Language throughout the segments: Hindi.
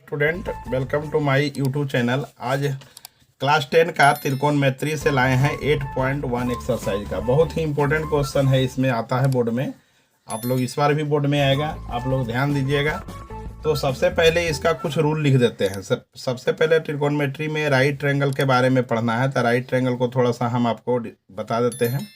Student, welcome to my YouTube channel. आज क्लास 10 का त्रिकोणमिति से लाए हैं 8.1 एक्सरसाइज का। बहुत ही इंपॉर्टेंट क्वेश्चन है, इसमें आता है बोर्ड में। आप लोग इस बार भी बोर्ड में आएगा, आप लोग ध्यान दीजिएगा। तो सबसे पहले इसका कुछ रूल लिख देते हैं। सबसे पहले त्रिकोणमिति में राइट ट्रायंगल के बारे में पढ़ना है, तो राइट ट्रायंगल को थोड़ा सा हम आपको बता देते हैं।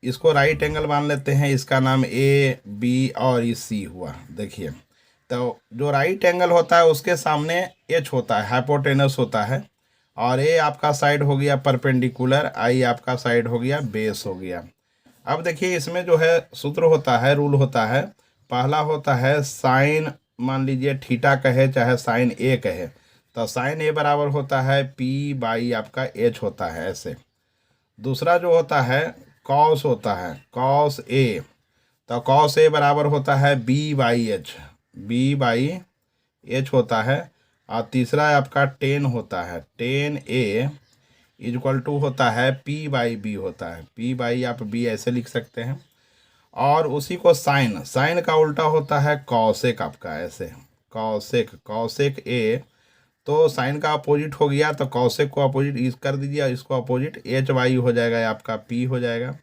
इसको राइट एंगल मान लेते हैं, इसका नाम ए बी और ये सी हुआ। देखिए, तो जो राइट एंगल होता है उसके सामने एच होता है, हाइपोटेनस होता है, और ए आपका साइड हो गया परपेंडिकुलर, आई आपका साइड हो गया बेस हो गया। अब देखिए, इसमें जो है सूत्र होता है, रूल होता है। पहला होता है साइन, मान लीजिए थीटा कहे चाहे साइन ए कहे, तो साइन ए बराबर होता है पी बाई आपका एच होता है, ऐसे। दूसरा जो होता है कॉस होता है, कॉस ए, तो कॉस ए बराबर होता है B by H, B by H होता है। और तीसरा आपका टेन होता है, टेन ए इक्वल टू होता है पी बाई बी होता है, पी बाई आप बी ऐसे लिख सकते हैं। और उसी को साइन, साइन का उल्टा होता है कॉसेक आपका, ऐसे कॉसेक, कॉसेक ए। तो साइन का अपोजिट हो गया, तो कॉसेक को अपोजिट इस कर दीजिए, इसको अपोजिट एच वाई हो जाएगा, या आपका पी हो जाएगा।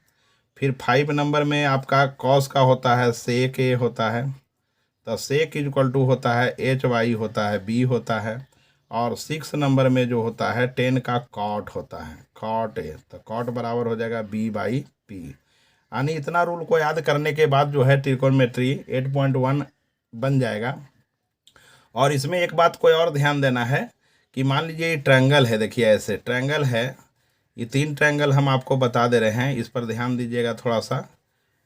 फिर 5 नंबर में आपका कॉस का होता है सेक ए होता है, तो सेक इक्वल टू होता है एच वाई होता है, बी होता है। और 6 नंबर में जो होता है 10 का कॉट होता है, कॉट ए, तो कॉट बराबर हो जाएगा बी बाई पी। यानी इतना रूल को याद करने के बाद जो है त्रिकोणमिति 8.1 बन जाएगा। और इसमें एक बात कोई और ध्यान देना है कि मान लीजिए ये ट्रायंगल है, देखिए ऐसे ट्रायंगल है, ये 3 ट्रायंगल हम आपको बता दे रहे हैं, इस पर ध्यान दीजिएगा थोड़ा सा।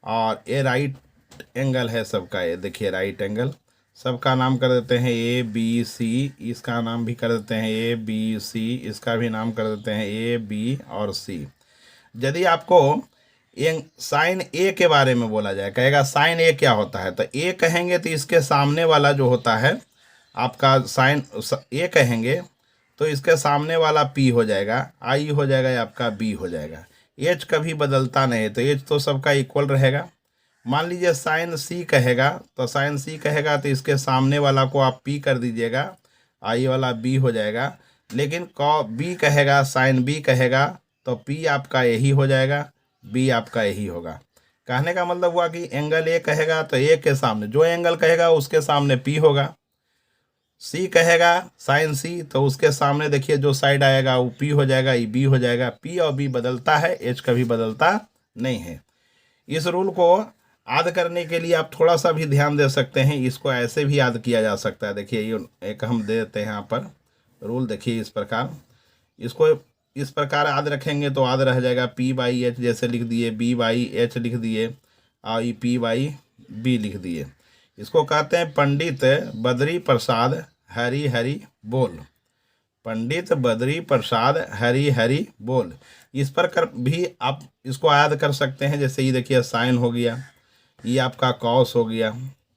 और ये राइट एंगल है सबका, ये देखिए राइट एंगल, सबका नाम कर देते हैं ए बी सी, इसका नाम भी कर देते हैं ए बी सी, इसका भी नाम कर देते हैं ए बी और सी। यदि आपको साइन ए के बारे में बोला जाए, कहेगा साइन ए क्या होता है, तो ए कहेंगे तो इसके सामने वाला जो होता है आपका साइन ए कहेंगे तो इसके सामने वाला पी हो जाएगा, आई हो जाएगा, या आपका बी हो जाएगा। एच कभी बदलता नहीं है, तो एच तो सबका इक्वल रहेगा। मान लीजिए साइन सी कहेगा, तो साइन सी कहेगा तो इसके सामने वाला को आप पी कर दीजिएगा, आई वाला बी हो जाएगा। लेकिन कॉ बी कहेगा, साइन बी कहेगा, तो पी आपका यही हो जाएगा, बी आपका यही होगा। कहने का मतलब हुआ कि एंगल ए कहेगा तो ए के सामने जो एंगल कहेगा उसके सामने पी होगा। सी कहेगा साइन सी, तो उसके सामने देखिए जो साइड आएगा वो पी हो जाएगा, ये बी हो जाएगा। पी और बी बदलता है, एच कभी बदलता नहीं है। इस रूल को याद करने के लिए आप थोड़ा सा भी ध्यान दे सकते हैं, इसको ऐसे भी याद किया जा सकता है। देखिए ये एक हम दे देते हैं यहाँ पर रूल, देखिए इस प्रकार, इसको इस प्रकार याद रखेंगे तो याद रह जाएगा। पी बाई एच जैसे लिख दिए, बी बाई एच लिख दिए, और ये पी बाई बी लिख दिए। इसको कहते हैं पंडित बद्री प्रसाद हरि हरि बोल, पंडित बद्री प्रसाद हरि हरि बोल। इस पर कर भी आप इसको याद कर सकते हैं। जैसे ये देखिए साइन हो गया, ये आपका कॉस हो गया,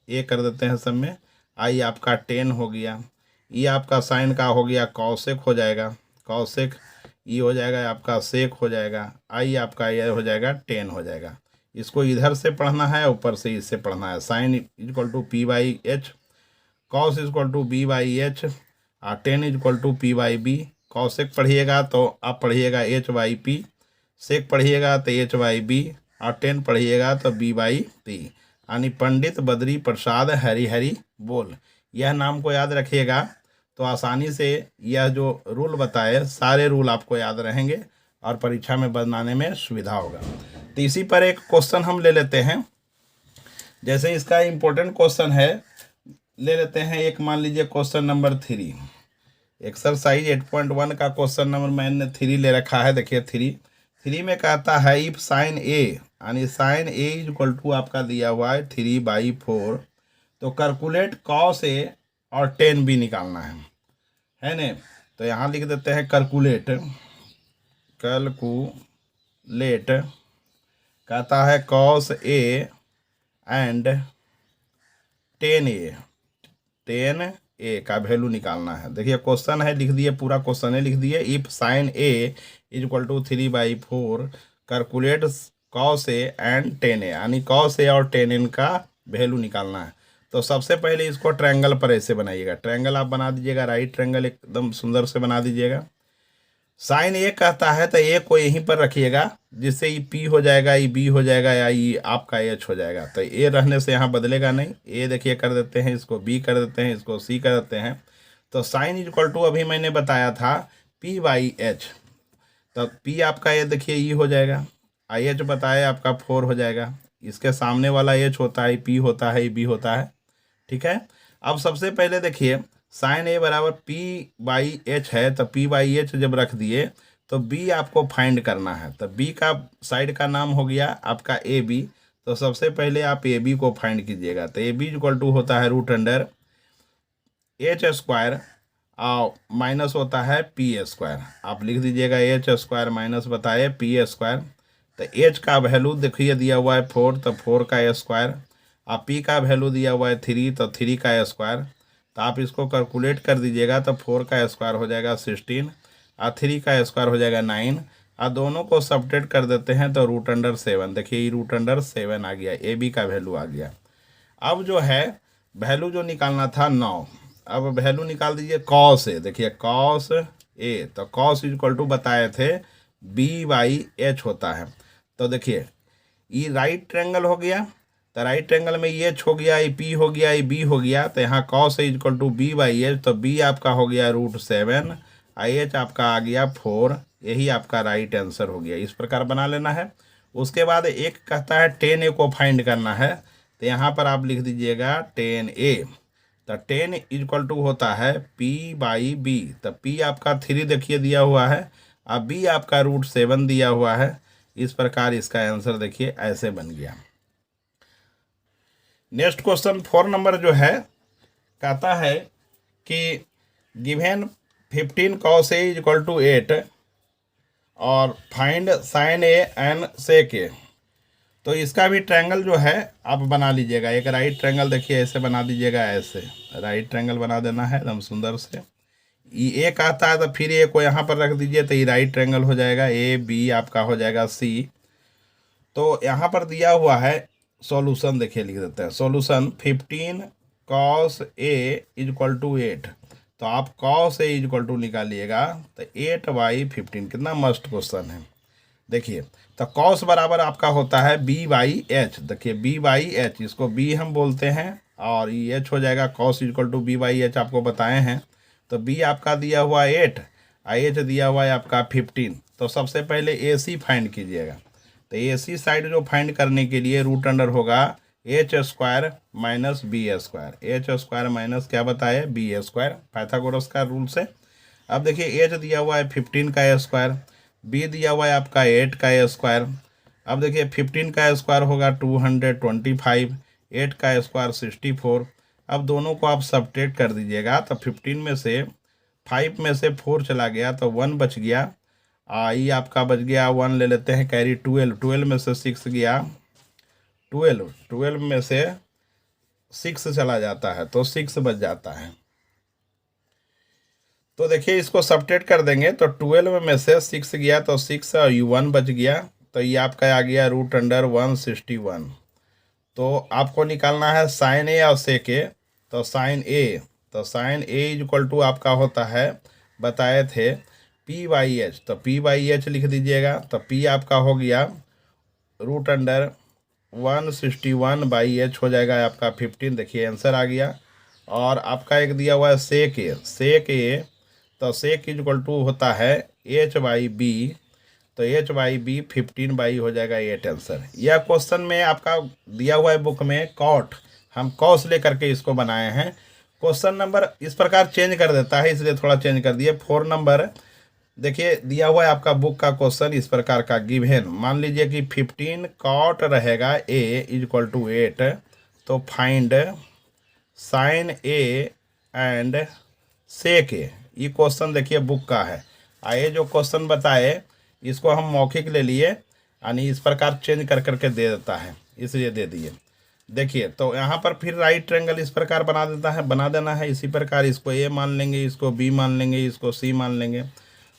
ये कर देते हैं सब में, आई आपका टेन हो गया, ये आपका साइन का हो गया कॉसेक हो जाएगा, कॉसेक, ये हो जाएगा आपका सेक हो जाएगा, आई आपका ये हो जाएगा टेन हो जाएगा। इसको इधर से पढ़ना है, ऊपर से इससे पढ़ना है। Sine equal to P by H, cos equal to B by H, और tan equal to P by B. Cosec पढ़िएगा तो आप पढ़िएगा एच बाई पी, सेक पढ़िएगा तो एच बाई बी, और टेन पढ़िएगा तो बी बाई पी। यानी पंडित बद्री प्रसाद हरि हरि बोल, यह नाम को याद रखिएगा तो आसानी से यह जो रूल बताए सारे रूल आपको याद रहेंगे और परीक्षा में बनाने में सुविधा होगा। तो इसी पर एक क्वेश्चन हम ले लेते हैं। जैसे इसका इम्पोर्टेंट क्वेश्चन है, ले लेते हैं एक, मान लीजिए क्वेश्चन नंबर 3, एक्सरसाइज 8.1 का क्वेश्चन नंबर मैंने 3 ले रखा है। देखिए 3 में कहता है इफ साइन ए, यानी साइन ए इक्वल टू आपका दिया हुआ है 3/4, तो कैलकुलेट कॉस ए और टेन बी निकालना है न। तो यहाँ लिख देते हैं कैलकुलेट, कैलकुलेट कहता है cos A and tan A, tan A का वैल्यू निकालना है। देखिए क्वेश्चन है, लिख दिए, पूरा क्वेश्चन है लिख दिए। If sine A equal to 3/4 calculate cos A and tan A, यानी कॉस ए और टेन एन का वैल्यू निकालना है। तो सबसे पहले इसको ट्रायंगल पर ऐसे बनाइएगा, ट्रायंगल आप बना दीजिएगा, राइट ट्रायंगल एकदम सुंदर से बना दीजिएगा। साइन ए कहता है तो ए को यहीं पर रखिएगा, जिससे ये पी हो जाएगा, ये बी हो जाएगा, या ये आपका एच हो जाएगा। तो ए रहने से यहाँ बदलेगा नहीं। ए देखिए कर देते हैं, इसको बी कर देते हैं, इसको सी कर देते हैं। तो साइन इक्वल टू अभी मैंने बताया था पी बाई एच। तो पी आपका ये देखिए ई हो जाएगा, आई एच बताया आपका 4 हो जाएगा। इसके सामने वाला एच होता है, पी होता है, बी होता है। ठीक है। अब सबसे पहले देखिए साइन ए बराबर पी बाई एच है, तो पी बाई एच जब रख दिए तो बी आपको फाइंड करना है। तो बी का साइड का नाम हो गया आपका ए बी। तो सबसे पहले आप ए बी को फाइंड कीजिएगा। तो ए बी इक्वल टू होता है रूट अंडर एच स्क्वायर और माइनस होता है पी स्क्वायर। आप लिख दीजिएगा एच स्क्वायर माइनस बताए पी स्क्वायर। तो एच का वैल्यू देखिए दिया हुआ है 4, तो 4 का स्क्वायर। आप पी का वैल्यू दिया हुआ है 3, तो 3 का स्क्वायर। तो आप इसको कैलकुलेट कर दीजिएगा। तो 4 का स्क्वायर हो जाएगा 16 और 3 का स्क्वायर हो जाएगा 9 और दोनों को सब्ट्रैक्ट कर देते हैं तो रूट अंडर 7। देखिए ये रूट अंडर 7 आ गया, ए बी का वैल्यू आ गया। अब जो है वैल्यू जो निकालना था 9, अब वैल्यू निकाल दीजिए कॉस ए। देखिए कॉस ए, तो कॉस इक्वल टू बताए थे बी बाई एच होता है। तो देखिए ये राइट ट्रायंगल हो गया, तो राइट ट्रायंगल में ये एच हो गया, ये पी हो गया, ये बी हो गया। तो यहाँ cos A equal to B by H, तो बी आपका हो गया रूट 7, आई एच आपका आ गया 4। यही आपका राइट आंसर हो गया। इस प्रकार बना लेना है। उसके बाद एक कहता है 10 ए को फाइंड करना है। तो यहाँ पर आप लिख दीजिएगा 10 ए। तो 10 इक्वल टू होता है पी बाई बी। तो पी आपका 3 देखिए दिया हुआ है, अब बी आपका रूट 7 दिया हुआ है। इस प्रकार इसका आंसर देखिए ऐसे बन गया। नेक्स्ट क्वेश्चन 4 नंबर जो है कहता है कि given 15 cos A equal to 8 और find sine A and sec A. तो इसका भी ट्रायंगल जो है आप बना लीजिएगा। एक राइट ट्रायंगल देखिए ऐसे बना दीजिएगा, ऐसे राइट ट्रायंगल बना देना है एकदम सुंदर से। ये एक आता है तो फिर ए को यहाँ पर रख दीजिए, तो ये राइट ट्रायंगल हो जाएगा। ए बी आपका हो जाएगा सी। तो यहाँ पर दिया हुआ है सॉल्यूशन, देखिए लिख देते हैं solution 15 cos A equal to 8। तो आप cos ए इक्वल टू निकालिएगा तो 8/15। कितना मस्त क्वेश्चन है। देखिए तो cos बराबर आपका होता है b बाई एच। देखिए b बाई एच, इसको b हम बोलते हैं और ये h हो जाएगा cos equal to b by H आपको बताए हैं। तो b आपका दिया हुआ 8 और h दिया हुआ है आपका 15। तो सबसे पहले ए सी फाइंड कीजिएगा। तो ए सी साइड जो फाइंड करने के लिए रूट अंडर होगा H square minus B square. H square minus क्या बताए बी स्क्वायर, पाइथागोरस का रूल से। अब देखिए एच दिया हुआ है 15 का स्क्वायर, बी दिया हुआ है आपका 8 का स्क्वायर। अब देखिए 15 का स्क्वायर होगा 225, 8 का स्क्वायर 64। अब दोनों को आप सब्ट्रैक्ट कर दीजिएगा। तो 15 में से 5 में से 4 चला गया तो 1 बच गया। ये आपका बच गया 1 ले लेते हैं कैरी 12, 12 में से 6 गया 12, 12 में से 6 चला जाता है तो 6 बच जाता है। तो देखिए इसको सब्ट्रैक्ट कर देंगे तो 12 में से 6 गया तो 6 और 1 बच गया। तो ये आपका आ गया रूट अंडर 161। तो आपको निकालना है साइन ए और सेक ए। तो साइन ए, तो साइन ए इक्वल टू आपका होता है बताए थे पी बाई एच। तो पी बाई एच लिख दीजिएगा। तो पी आपका हो गया रूट अंडर 161/h हो जाएगा आपका 15। देखिए आंसर आ गया। और आपका एक दिया हुआ है सेक ए। सेक ए, तो सेक इक्वल टू होता है h बाई बी। तो h बाई बी 15 हो जाएगा 8 आंसर। यह क्वेश्चन में आपका दिया हुआ है बुक में कॉट, हम कॉस लेकर के इसको बनाए हैं। क्वेश्चन नंबर इस प्रकार चेंज कर देता है, इसलिए थोड़ा चेंज कर दिए। 4 नंबर देखिए दिया हुआ है आपका बुक का क्वेश्चन इस प्रकार का गिवन। मान लीजिए कि 15 कॉट रहेगा ए इक्वल टू 8। तो find sine A and sec A. ये क्वेश्चन देखिए बुक का है। आइए जो क्वेश्चन बताए इसको हम मौखिक ले लिए, यानी इस प्रकार चेंज कर करके दे देता है, इसलिए दे दिए। देखिए तो यहाँ पर फिर राइट ट्रायंगल इस प्रकार बना देना है। इसी प्रकार इसको ए मान लेंगे, इसको बी मान लेंगे, इसको सी मान लेंगे।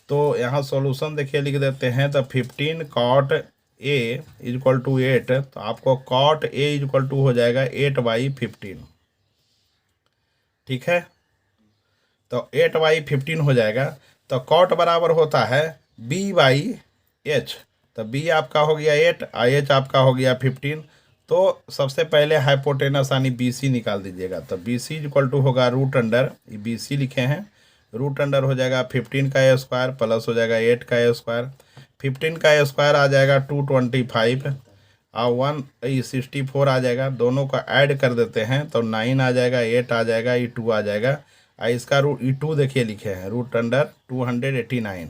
तो यहाँ सॉल्यूशन देखिए लिख देते हैं। तो 15 कॉट ए इक्वल टू 8। तो आपको कॉट ए इक्वल टू हो जाएगा 8/15। ठीक है। तो 8/15 हो जाएगा। तो कॉट बराबर होता है B/H। तो B आपका हो गया 8 और H आपका हो गया 15। तो सबसे पहले हाइपोटेनस यानी BC निकाल दीजिएगा। तो BC इक्वल टू होगा रूट अंडर, BC लिखे हैं, रूट अंडर हो जाएगा 15 का स्क्वायर प्लस हो जाएगा 8 का स्क्वायर। 15 का स्क्वायर आ जाएगा 225 और 164 आ जाएगा। दोनों का ऐड कर देते हैं तो 9 आ जाएगा, 8 आ जाएगा, ये 2 आ जाएगा। इसका रूट E2 देखिए लिखे हैं रूट अंडर 289।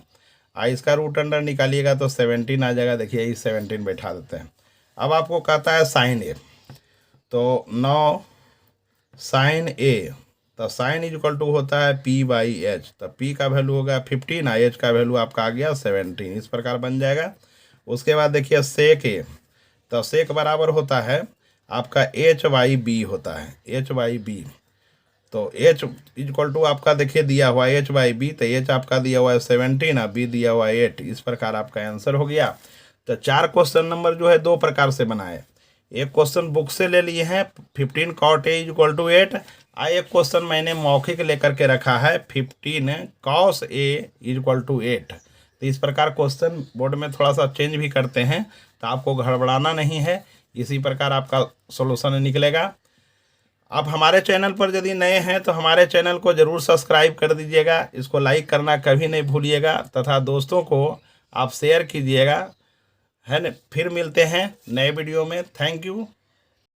इसका रूट अंडर निकालिएगा तो 17 आ जाएगा। देखिए ये 17 बैठा देते हैं। अब आपको कहता है साइन ए। तो 9 साइन ए, तो साइन इक्वल टू होता है P/H। तो P का वैल्यू होगा 15 और H का वैल्यू आपका आ गया 17। इस प्रकार बन जाएगा। उसके बाद देखिए सेक ए। तो सेक बराबर होता है आपका H/B होता है, H/B। तो H इक्वल टू आपका देखिए दिया हुआ है H/B। तो H आपका दिया हुआ है 17 और B दिया हुआ है 8। इस प्रकार आपका आंसर हो गया। तो 4 क्वेश्चन नंबर जो है 2 प्रकार से बनाए। एक क्वेश्चन बुक से ले लिए हैं 15 cot A इक्वल टू 8। एक क्वेश्चन मैंने मौखिक लेकर के रखा है 15 cos A इक्वल टू 8। तो इस प्रकार क्वेश्चन बोर्ड में थोड़ा सा चेंज भी करते हैं, तो आपको घबराना नहीं है। इसी प्रकार आपका सॉल्यूशन निकलेगा। आप हमारे चैनल पर यदि नए हैं तो हमारे चैनल को ज़रूर सब्सक्राइब कर दीजिएगा, इसको लाइक करना कभी नहीं भूलिएगा तथा दोस्तों को आप शेयर कीजिएगा, है न। फिर मिलते हैं नए वीडियो में। Thank you.